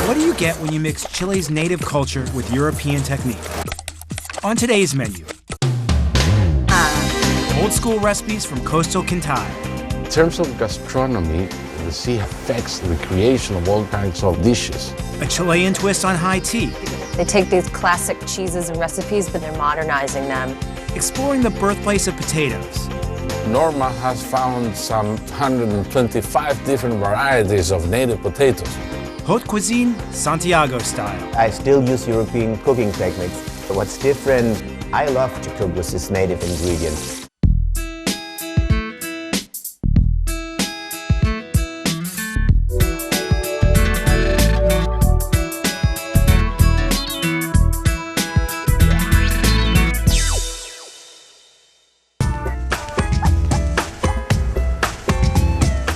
What do you get when you mix Chile's native culture with European technique? On today's menu, old school recipes from coastal Kintai. In terms of gastronomy, the sea affects the creation of all kinds of dishes. A Chilean twist on high tea. They take these classic cheeses and recipes, but they're modernizing them. Exploring the birthplace of potatoes. Norma has found some 125 different varieties of native potatoes. Haute cuisine, Santiago style. I still use European cooking techniques. What's different, I love to cook with these native ingredients.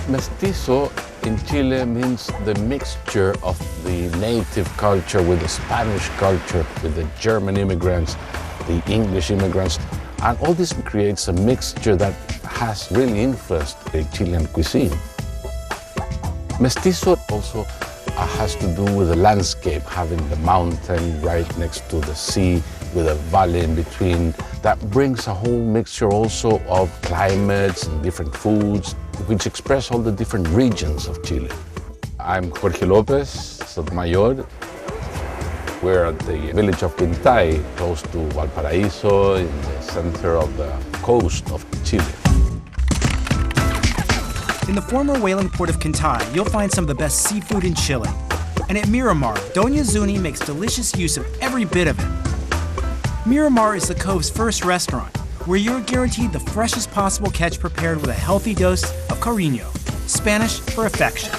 Mestizo in Chile means the mixture of the native culture with the Spanish culture, with the German immigrants, the English immigrants, and all this creates a mixture that has really influenced the Chilean cuisine. Mestizo also has to do with the landscape, having the mountain right next to the sea with a valley in between. That brings a whole mixture also of climates and different foods, which express all the different regions of Chile. I'm Jorge Lopez, Sotomayor. We're at the village of Kintai, close to Valparaíso, in the center of the coast of Chile. In the former whaling port of Kintai, you'll find some of the best seafood in Chile. And at Miramar, Doña Zuni makes delicious use of every bit of it. Miramar is the Cove's first restaurant, where you're guaranteed the freshest possible catch prepared with a healthy dose of cariño, Spanish for affection.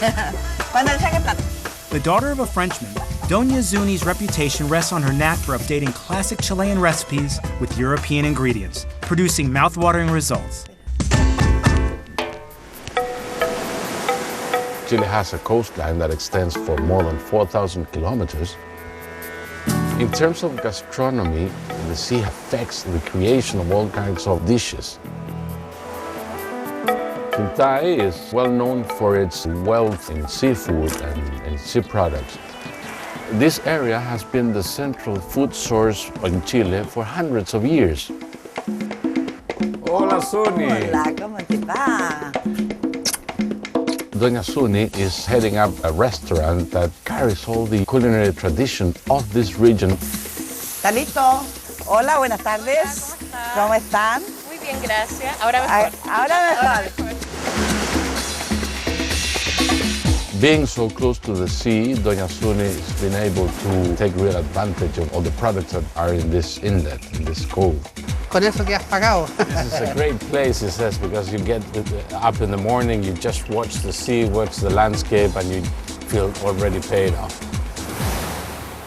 The daughter of a Frenchman, Doña Zuni's reputation rests on her knack for updating classic Chilean recipes with European ingredients, producing mouth-watering results. Chile has a coastline that extends for more than 4,000 kilometers. In terms of gastronomy, the sea affects the creation of all kinds of dishes. Kintai is well known for its wealth in seafood and sea products. This area has been the central food source in Chile for hundreds of years. Hola, Suni. Hola, ¿cómo te va? Doña Zuni is heading up a restaurant that carries all the culinary tradition of this region. ¿Está listo? Hola, buenas tardes. ¿Cómo están? Muy bien, gracias. Ahora mejor. Ahora mejor. Being so close to the sea, Doña Zuni has been able to take real advantage of all the products that are in this inlet, in this cove. Con eso que has pagado. This is a great place, he says, because you get up in the morning, you just watch the sea, watch the landscape, and you feel already paid off.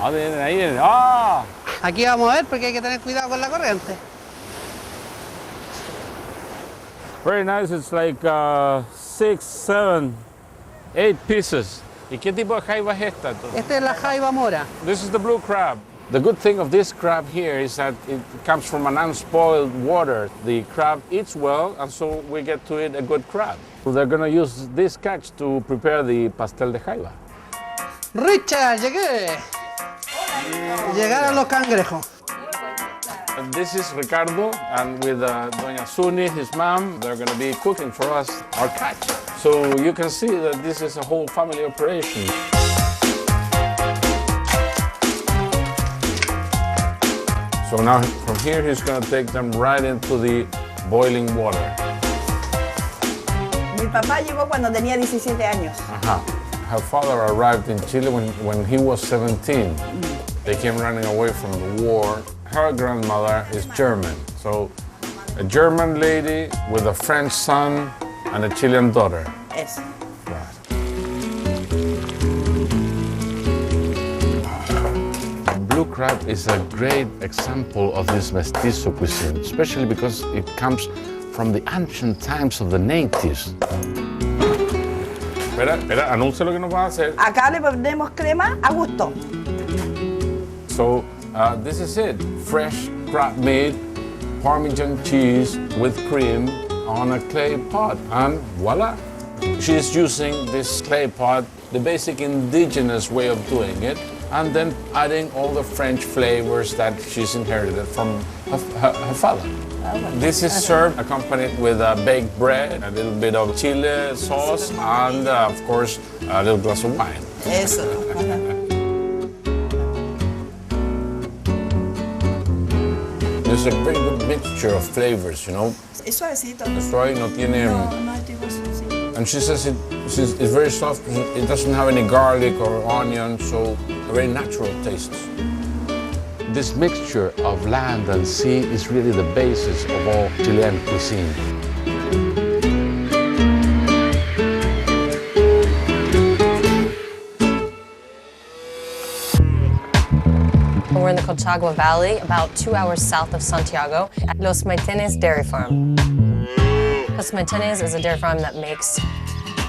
Ah! Aquí vamos a ver porque hay que tener cuidado con la corriente. Very nice, it's like 6, 7, 8 pieces. ¿Y qué tipo de jaiba es esta? Esta es la jaiba mora. This is the blue crab. The good thing of this crab here is that it comes from an unspoiled water. The crab eats well, and so we get to eat a good crab. So they're going to use this catch to prepare the pastel de jaiba. Richard, llegué. Llegaron los cangrejos. And this is Ricardo, and with Doña Zuni, his mom, they're going to be cooking for us our catch. So you can see that this is a whole family operation. So now from here he's going to take them right into the boiling water. Mi papá llegó cuando tenía 17 años. Her father arrived in Chile when he was 17. They came running away from the war. Her grandmother is German, so a German lady with a French son and a Chilean daughter. Eso. Blue crab is a great example of this mestizo cuisine, especially because it comes from the ancient times of the natives. Espera, anuncia lo que nos va a hacer. Acá le ponemos crema a gusto. So this is it, fresh crab meat, Parmesan cheese with cream on a clay pot, and voila. She's using this clay pot the basic indigenous way of doing it, and then adding all the French flavors that she's inherited from her father. This is served accompanied with baked bread, a little bit of chile sauce, and of course, a little glass of wine. Eso. There's a very good mixture of flavors, you know. Es suavecito. Es suave, no tiene... No estoy suavecito. And she says it's very soft, it doesn't have any garlic or onion, so a very natural taste. This mixture of land and sea is really the basis of all Chilean cuisine. We're in the Colchagua Valley, about 2 hours south of Santiago, at Los Maitenes Dairy Farm. Los Maitenes is a dairy farm that makes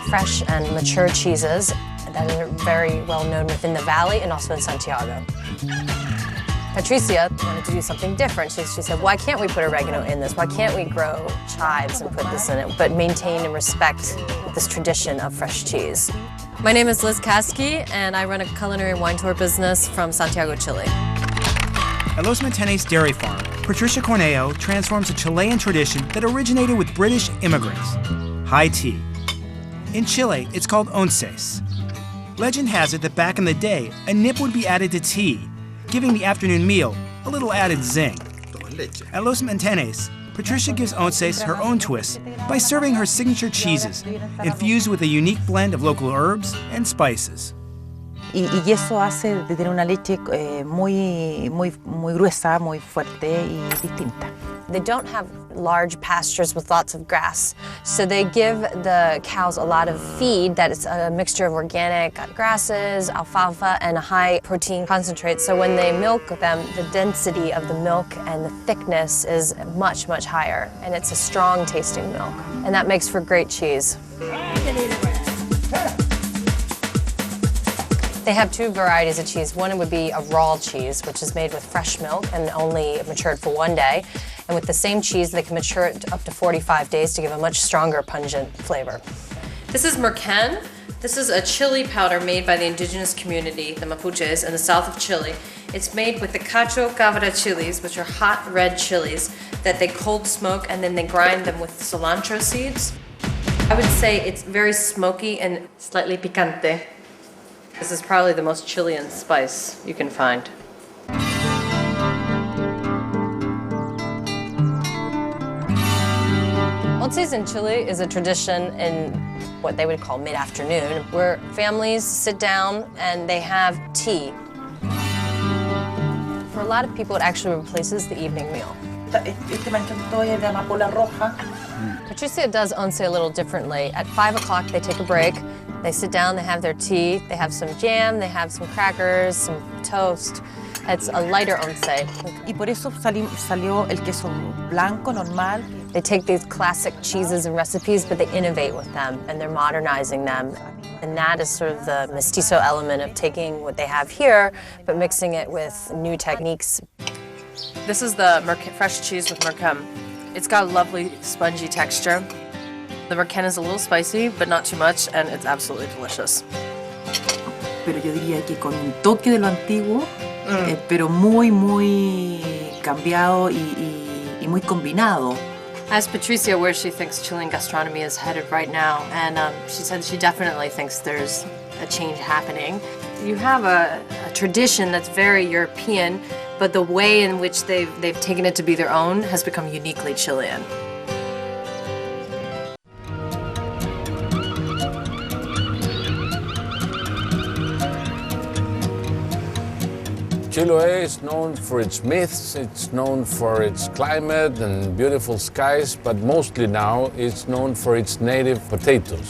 fresh and mature cheeses that are very well known within the valley and also in Santiago. Patricia wanted to do something different. She said, why can't we put oregano in this? Why can't we grow chives and put this in it, but maintain and respect this tradition of fresh cheese? My name is Liz Kasky, and I run a culinary wine tour business from Santiago, Chile. At Los Maitenes Dairy Farm, Patricia Cornejo transforms a Chilean tradition that originated with British immigrants, high tea. In Chile, it's called onces. Legend has it that back in the day, a nip would be added to tea, giving the afternoon meal a little added zing. At Los Maitenes, Patricia gives onces her own twist by serving her signature cheeses, infused with a unique blend of local herbs and spices. Y eso hace de tener una leche muy gruesa, muy fuerte y distinta. They don't have large pastures with lots of grass, so they give the cows a lot of feed that is a mixture of organic grasses, alfalfa, and a high protein concentrate. So when they milk them, the density of the milk and the thickness is much, much higher, and it's a strong tasting milk, and that makes for great cheese. They have two varieties of cheese. One would be a raw cheese, which is made with fresh milk and only matured for 1 day. And with the same cheese, they can mature it up to 45 days to give a much stronger, pungent flavor. This is merquén. This is a chili powder made by the indigenous community, the Mapuches, in the south of Chile. It's made with the cacho cabra chilies, which are hot red chilies that they cold smoke and then they grind them with cilantro seeds. I would say it's very smoky and slightly picante. This is probably the most Chilean spice you can find. Onces in Chile is a tradition in what they would call mid-afternoon, where families sit down and they have tea. For a lot of people, it actually replaces the evening meal. Patricia does once a little differently. At 5 o'clock, they take a break. They sit down, they have their tea, they have some jam, they have some crackers, some toast. It's a lighter once. Y por eso salió el queso blanco normal. They take these classic cheeses and recipes, but they innovate with them, and they're modernizing them. And that is sort of the mestizo element of taking what they have here, but mixing it with new techniques. This is the fresh cheese with merquén. It's got a lovely spongy texture. The merquén is a little spicy, but not too much, and it's absolutely delicious. Pero yo diría que con un toque de lo antiguo, pero muy cambiado y muy combinado. Asked Patricia where she thinks Chilean gastronomy is headed right now, and she said she definitely thinks there's a change happening. You have a tradition that's very European, but the way in which they've taken it to be their own has become uniquely Chilean. Chile is known for its myths, it's known for its climate and beautiful skies, but mostly now it's known for its native potatoes.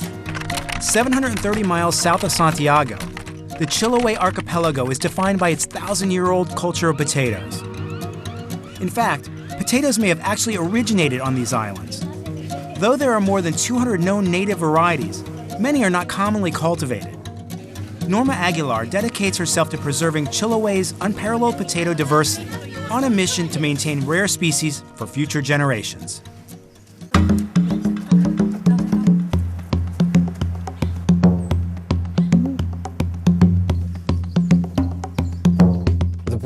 730 miles south of Santiago, the Chiloé archipelago is defined by its 1,000-year-old culture of potatoes. In fact, potatoes may have actually originated on these islands. Though there are more than 200 known native varieties, many are not commonly cultivated. Norma Aguilar dedicates herself to preserving Chiloé's unparalleled potato diversity on a mission to maintain rare species for future generations.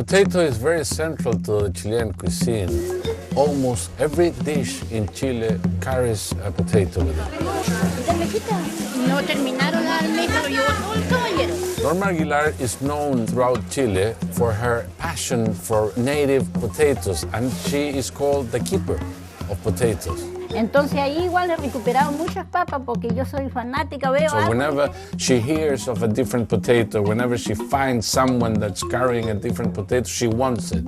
Potato is very central to the Chilean cuisine. Almost every dish in Chile carries a potato with it. Norma Aguilar is known throughout Chile for her passion for native potatoes, and she is called the keeper of potatoes. Entonces ahí igual he recuperado muchas papas porque yo soy fanática, veo So whenever she hears of a different potato, whenever she finds someone that's carrying a different potato, she wants it.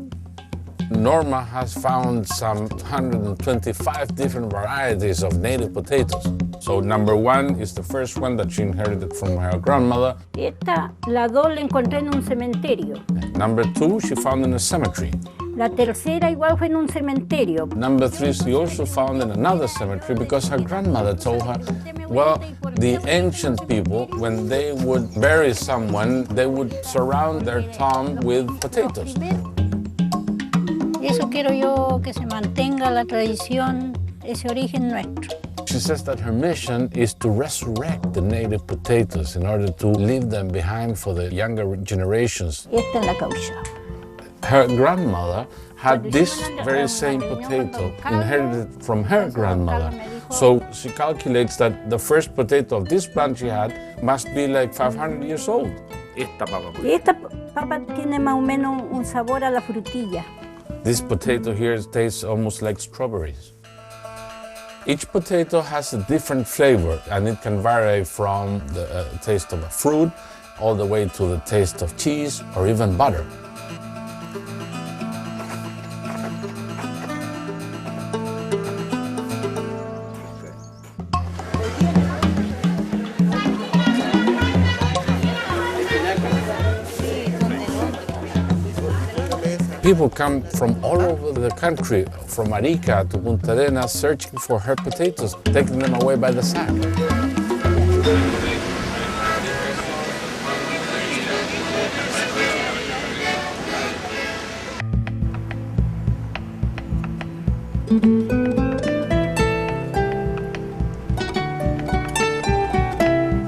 Norma has found some 125 different varieties of native potatoes. So number one is the first one that she inherited from her grandmother. Esta, la dos la encontré en un cementerio. Number two, she found in a cemetery. La tercera igual fue en un cementerio. Number three, she also found in another cemetery because her grandmother told her, well, the ancient people, when they would bury someone, they would surround their tomb with potatoes. Eso quiero yo, que se mantenga la tradición, ese origen nuestro. She says that her mission is to resurrect the native potatoes in order to leave them behind for the younger generations. Esta es la causa. Her grandmother had this very same potato inherited from her grandmother. So she calculates that the first potato of this plant she had must be like 500 years old. Y esta papa tiene más o menos un sabor a la frutilla. This potato here tastes almost like strawberries. Each potato has a different flavor, and it can vary from the taste of a fruit all the way to the taste of cheese or even butter. People come from all over the country, from Arica to Punta Arenas, searching for her potatoes, taking them away by the sack.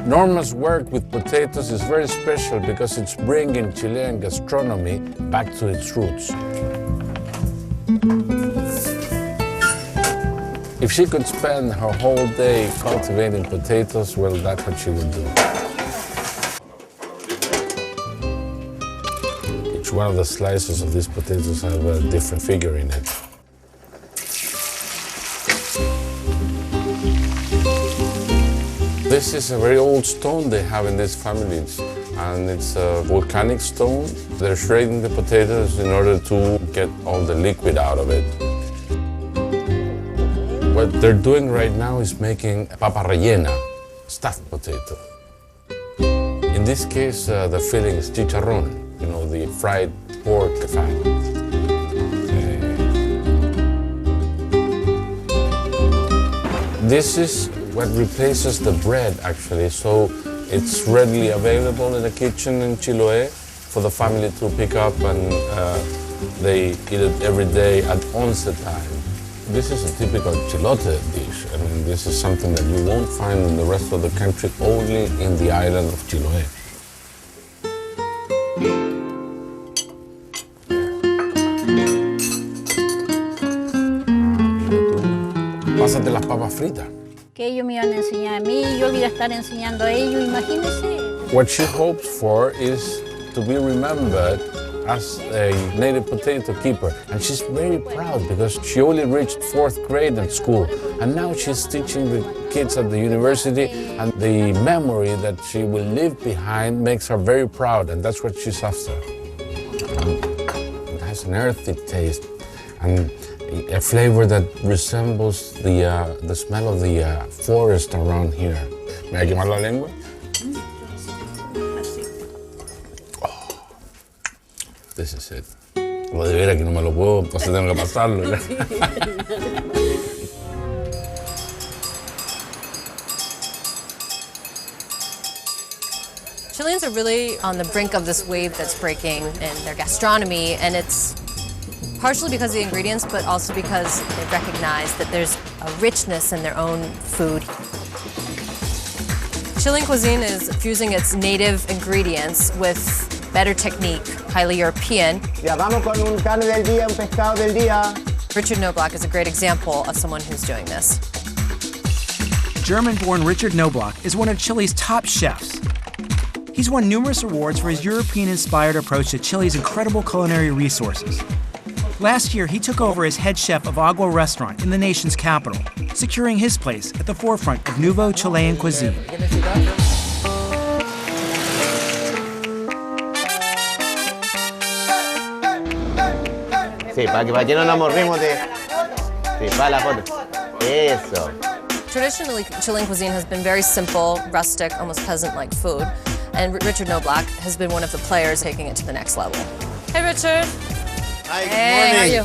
Norma's work with potatoes is very special because it's bringing Chilean gastronomy back to its roots. If she could spend her whole day cultivating potatoes, well, that's what she would do. Each one of the slices of these potatoes have a different figure in it. This is a very old stone they have in these families, and it's a volcanic stone. They're shredding the potatoes in order to get all the liquid out of it. What they're doing right now is making papa rellena, stuffed potato. In this case, the filling is chicharrón, you know, the fried pork fat. This is what replaces the bread, actually, so it's readily available in the kitchen in Chiloé for the family to pick up, and they eat it every day at once time. This is a typical chilote dish. I mean, this is something that you won't find in the rest of the country, only in the island of Chiloé. Pásate las papas fritas. Que ellos me iban a enseñar a mí, yo le iba a estar enseñando a ellos, imagínense. What she hopes for is to be remembered as a native potato keeper. And she's very proud because she only reached 4th grade at school. And now she's teaching the kids at the university, and the memory that she will leave behind makes her very proud, and that's what she's after. It has an earthy taste and a flavor that resembles the smell of the forest around here. ¿Me voy a quemar la lengua? Oh, this is it. Lo de veras que no me lo puedo, entonces tengo que pasarlo. Chileans are really on the brink of this wave that's breaking in their gastronomy, and it's partially because of the ingredients, but also because they recognize that there's a richness in their own food. Chilean cuisine is fusing its native ingredients with better technique highly European. Ya vamos con un carne del día, un pescado del día. Richard Knobloch is a great example of someone who's doing this. German-born Richard Knobloch is one of Chile's top chefs. He's won numerous awards for his European-inspired approach to Chile's incredible culinary resources. Last year, he took over as head chef of Agua restaurant in the nation's capital, securing his place at the forefront of nouveau Chilean cuisine. Sí, para que no nos morrimos de... Sí, para la foto. Eso. Traditionally, Chilean cuisine has been very simple, rustic, almost peasant-like food. And Richard Knobloch has been one of the players taking it to the next level. Hey, Richard. Hi, good Hey, morning. how are you?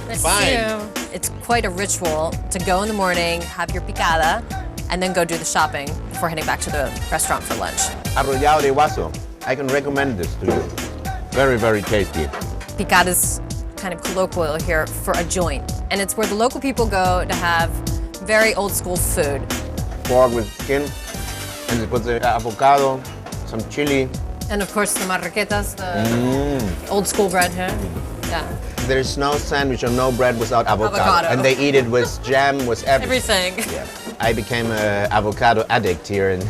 Nice to see you. It's quite a ritual to go in the morning, have your picada, and then go do the shopping before heading back to the restaurant for lunch. Arrollado de guaso. I can recommend this to you. Very, very tasty. Picada is kind of colloquial here for a joint. And it's where the local people go to have very old school food. Pork with skin, and they put the avocado, some chili. And of course the marraquetas, the old school bread here. Yeah. There's no sandwich or no bread without avocado. And they eat it with jam, with everything. Everything. Yeah. I became an avocado addict here in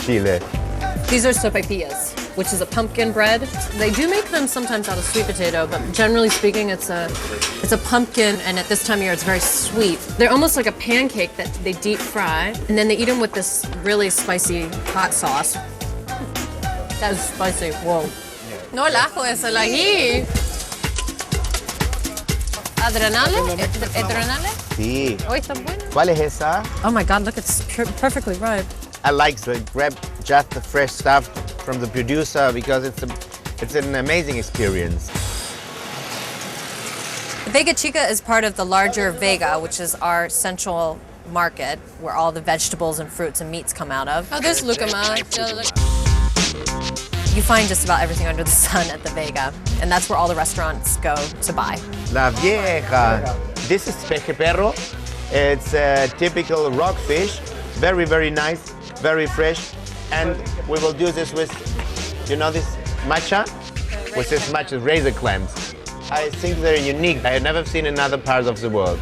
Chile. These are sopapillas, which is a pumpkin bread. They do make them sometimes out of sweet potato, but generally speaking, it's a pumpkin, and at this time of year, it's very sweet. They're almost like a pancake that they deep fry, and then they eat them with this really spicy hot sauce. That is spicy. Whoa. No, el ajo es el ají. Adrenale? Adrenale? Sí. Oh, está bueno. ¿Cuál es esa? Oh my God, look, it's perfectly ripe. I like to grab just the fresh stuff from the producer because it's an amazing experience. Vega Chica is part of the larger Vega, which is our central market where all the vegetables and fruits and meats come out of. Oh, there's lucama. You find just about everything under the sun at the Vega, and that's where all the restaurants go to buy. La vieja. This is peje perro. It's a typical rockfish. Very, very nice, very fresh. And we will do this with, you know this matcha? With this matcha razor clams. I think they're unique. I have never seen in other parts of the world.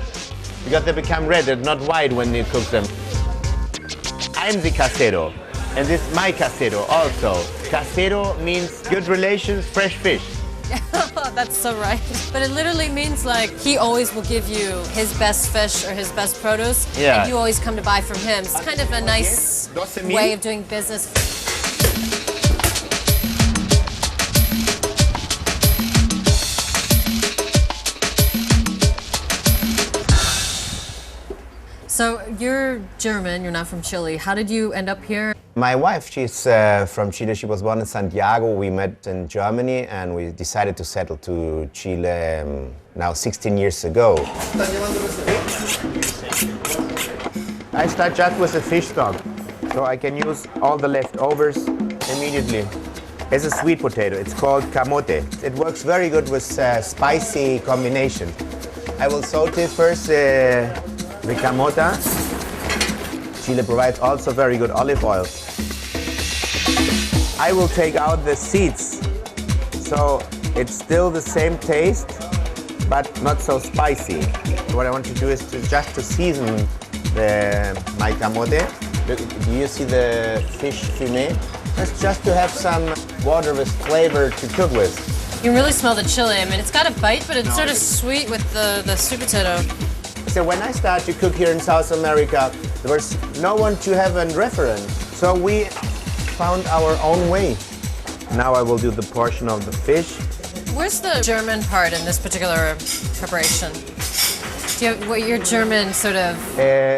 Because they become red and not white when you cook them. I'm the casero. And this is my casero also. Casero means good relations, fresh fish. That's so right. But it literally means like he always will give you his best fish or his best produce, and you always come to buy from him. It's kind of a nice way of doing business. So you're German, you're not from Chile. How did you end up here? My wife, she's from Chile. She was born in Santiago. We met in Germany and we decided to settle to Chile now 16 years ago. I start just with the fish stock, so I can use all the leftovers immediately. It's a sweet potato. It's called camote. It works very good with spicy combination. I will saute first the camota. Chile provides also very good olive oil. I will take out the seeds, so it's still the same taste, but not so spicy. What I want to do is just to season my camote. Do you see the fish PHIM? That's just to have some water with flavor to cook with. You can really smell the chili. I mean, it's got a bite, but it's sort of sweet with the sweet potato. So when I started to cook here in South America, there was no one to have a reference. So we found our own way. Now I will do the portion of the fish. Where's the German part in this particular preparation? Do you have what your German sort of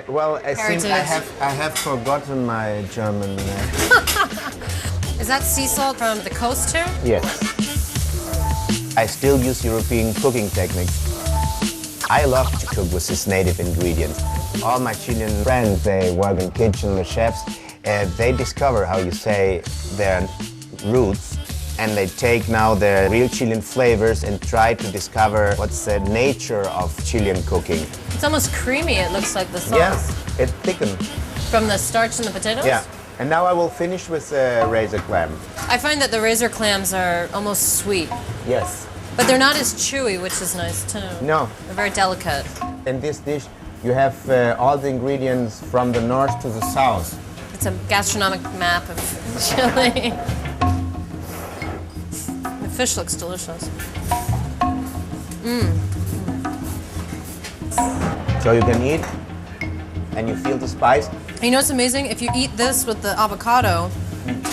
well, I think heritage? I have forgotten my German. Is that sea salt from the coast here? Yes. I still use European cooking techniques. I love to cook with these native ingredients. All my Chilean friends, they work in kitchen, the chefs, they discover, how you say, their roots, and they take now the real Chilean flavors and try to discover what's the nature of Chilean cooking. It's almost creamy, it looks like the sauce. Yeah, it thickens. From the starch in the potatoes? Yeah, And now I will finish with razor clam. I find that the razor clams are almost sweet, Yes. but they're not as chewy, which is nice too. No. They're very delicate. In this dish, you have all the ingredients from the north to the south. It's a gastronomic map of Chile. The fish looks delicious. So you can eat, and you feel the spice. You know what's amazing? If you eat this with the avocado,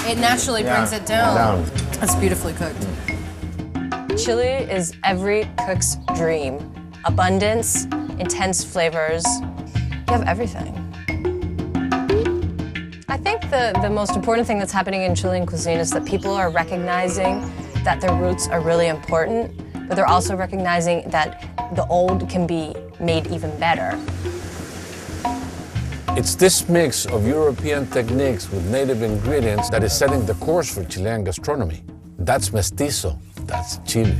it naturally brings it down. It's beautifully cooked. Chile is every cook's dream. Abundance, intense flavors. You have everything. I think the most important thing that's happening in Chilean cuisine is that people are recognizing that their roots are really important, but they're also recognizing that the old can be made even better. It's this mix of European techniques with native ingredients that is setting the course for Chilean gastronomy. That's mestizo, that's Chile.